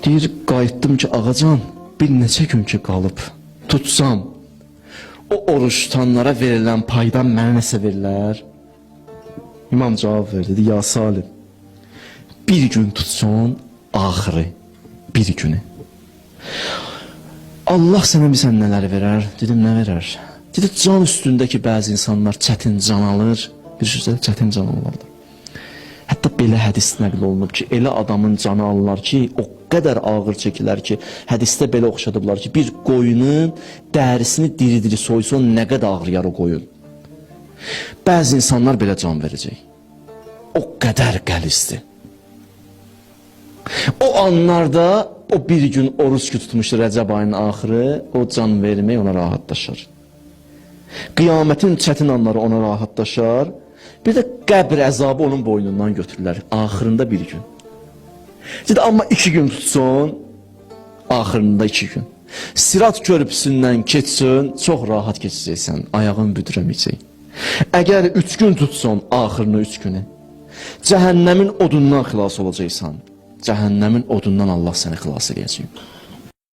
Deyir, qayıtdım ki, ağacan, bir neçə gün ki qalıb, tutsam, o oruç tutanlara verilən paydan mənə nəsə verilər? İmam cavab verdi, dedi, ya Salim, bir gün tutsun, axırı, bir günü. Allah sənə bilsən nələr verər? Dedim, nə verər? Dedi, can üstündəki bəzi insanlar çətin can alır, bir sözlə çətin can alırlar. Hətta belə hədis nəql olunub ki, elə adamın canı alırlar ki, o qədər ağır çəkilər ki, hədisdə belə oxşadıblar ki, bir qoyunun dərisini diri-diri soysun, nə qədər ağrıyar o qoyun. Bəzi insanlar belə can verəcək. O qədər qəlizdir. O anlarda, o bir gün oruç ki tutmuşdur Rəcəb ayının axırı, o can vermək ona rahatlaşar. Qiyamətin çətin anları ona rahatlaşar. Bir də qəbr əzabı onun boynundan götürürlər. Axırında bir gün. Dedi, amma 2 gün tutsun, axırında 2 gün. Sirat körpüsündən keçsin, çox rahat keçəcəksən, ayağın büdürəməyəcək. Əgər 3 gün tutsun, axırını 3 günü, cəhənnəmin odundan xilas olacaqsan. Cəhənnəmin odundan Allah səni xilas edəcək.